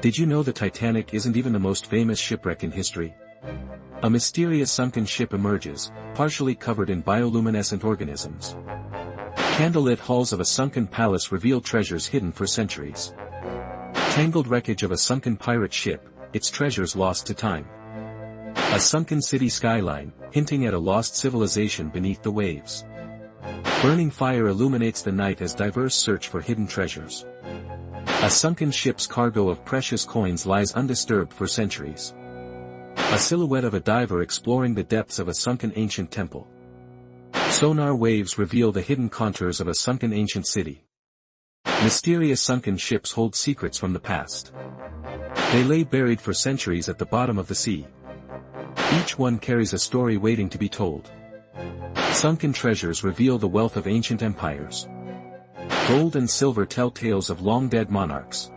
Did you know the Titanic isn't even the most famous shipwreck in history? A mysterious sunken ship emerges, partially covered in bioluminescent organisms. Candlelit halls of a sunken palace reveal treasures hidden for centuries. Tangled wreckage of a sunken pirate ship, its treasures lost to time. A sunken city skyline, hinting at a lost civilization beneath the waves. Burning fire illuminates the night as divers search for hidden treasures. A sunken ship's cargo of precious coins lies undisturbed for centuries. A silhouette of a diver exploring the depths of a sunken ancient temple. Sonar waves reveal the hidden contours of a sunken ancient city. Mysterious sunken ships hold secrets from the past. They lay buried for centuries at the bottom of the sea. Each one carries a story waiting to be told. Sunken treasures reveal the wealth of ancient empires. Gold and silver tell tales of long-dead monarchs.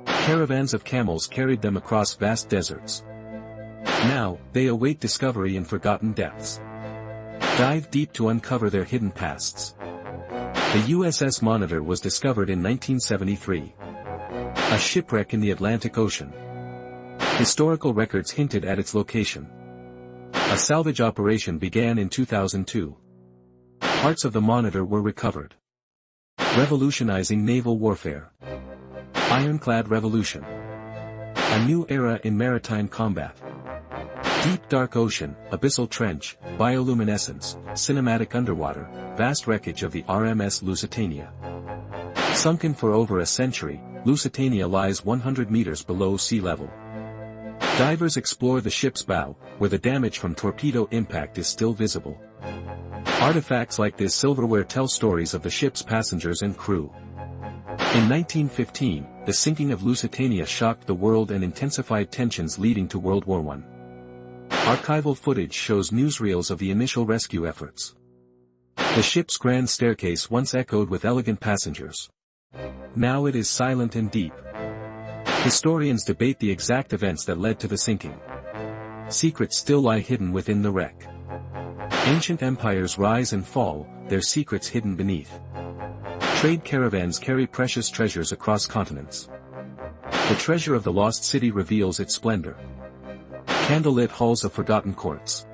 Caravans of camels carried them across vast deserts. Now, they await discovery in forgotten depths. Dive deep to uncover their hidden pasts. The USS Monitor was discovered in 1973. A shipwreck in the Atlantic Ocean. Historical records hinted at its location. A salvage operation began in 2002. Parts of the Monitor were recovered. Revolutionizing naval warfare. Ironclad revolution. A new era in maritime combat. Deep dark ocean, abyssal trench, bioluminescence, cinematic underwater, vast wreckage of the RMS Lusitania. Sunken for over a century, Lusitania lies 100 meters below sea level. Divers explore the ship's bow, where the damage from torpedo impact is still visible. Artifacts like this silverware tell stories of the ship's passengers and crew. In 1915, the sinking of Lusitania shocked the world and intensified tensions leading to World War I. Archival footage shows newsreels of the initial rescue efforts. The ship's grand staircase once echoed with elegant passengers. Now it is silent and deep. Historians debate the exact events that led to the sinking. Secrets still lie hidden within the wreck. Ancient empires rise and fall, their secrets hidden beneath. Trade caravans carry precious treasures across continents. The treasure of the lost city reveals its splendor. Candlelit halls of forgotten courts.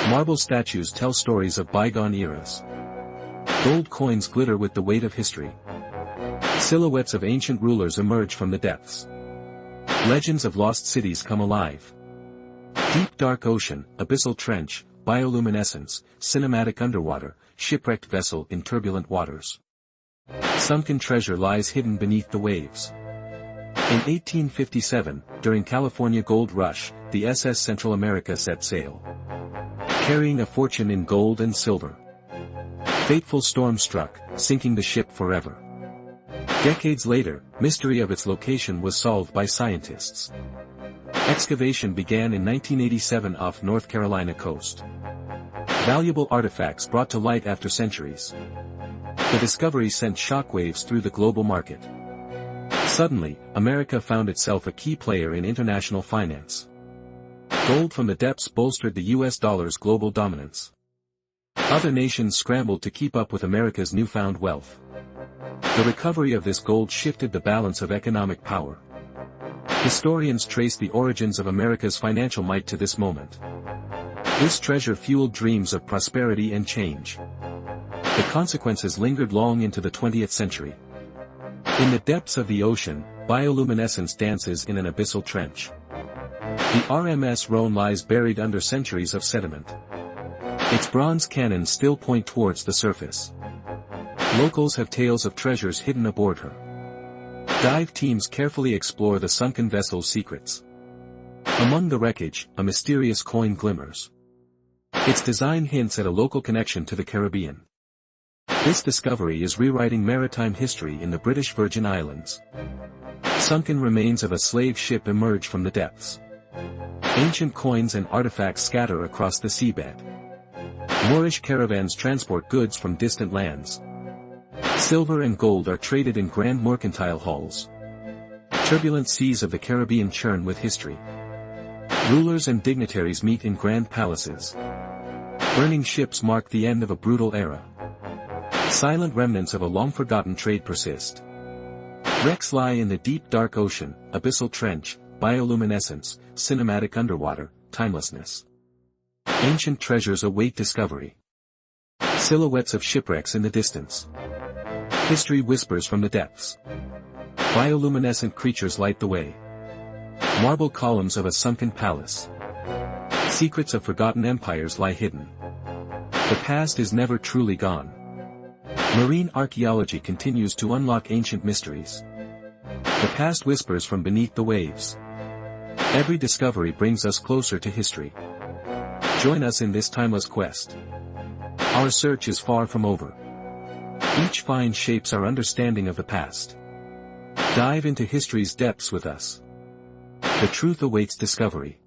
Marble statues tell stories of bygone eras. Gold coins glitter with the weight of history. Silhouettes of ancient rulers emerge from the depths. Legends of lost cities come alive. Deep dark ocean, abyssal trench, bioluminescence, cinematic underwater, shipwrecked vessel in turbulent waters. Sunken treasure lies hidden beneath the waves. In 1857, during California Gold Rush, the SS Central America set sail. Carrying a fortune in gold and silver. Fateful storm struck, sinking the ship forever. Decades later, mystery of its location was solved by scientists. Excavation began in 1987 off North Carolina coast. Valuable artifacts brought to light after centuries. The discovery sent shockwaves through the global market. Suddenly, America found itself a key player in international finance. Gold from the depths bolstered the US dollar's global dominance. Other nations scrambled to keep up with America's newfound wealth. The recovery of this gold shifted the balance of economic power. Historians trace the origins of America's financial might to this moment. This treasure fueled dreams of prosperity and change. The consequences lingered long into the 20th century. In the depths of the ocean, bioluminescence dances in an abyssal trench. The RMS Rhone lies buried under centuries of sediment. Its bronze cannons still point towards the surface. Locals have tales of treasures hidden aboard her. Dive teams carefully explore the sunken vessel's secrets. Among the wreckage, a mysterious coin glimmers. Its design hints at a local connection to the Caribbean. This discovery is rewriting maritime history in the British Virgin Islands. Sunken remains of a slave ship emerge from the depths. Ancient coins and artifacts scatter across the seabed. Moorish caravans transport goods from distant lands. Silver and gold are traded in grand mercantile halls. Turbulent seas of the Caribbean churn with history. Rulers and dignitaries meet in grand palaces. Burning ships mark the end of a brutal era. Silent remnants of a long-forgotten trade persist. Wrecks lie in the deep dark ocean, abyssal trench, bioluminescence, cinematic underwater, timelessness. Ancient treasures await discovery. Silhouettes of shipwrecks in the distance. History whispers from the depths. Bioluminescent creatures light the way. Marble columns of a sunken palace. Secrets of forgotten empires lie hidden. The past is never truly gone. Marine archaeology continues to unlock ancient mysteries. The past whispers from beneath the waves. Every discovery brings us closer to history. Join us in this timeless quest. Our search is far from over. Each find shapes our understanding of the past. Dive into history's depths with us. The truth awaits discovery.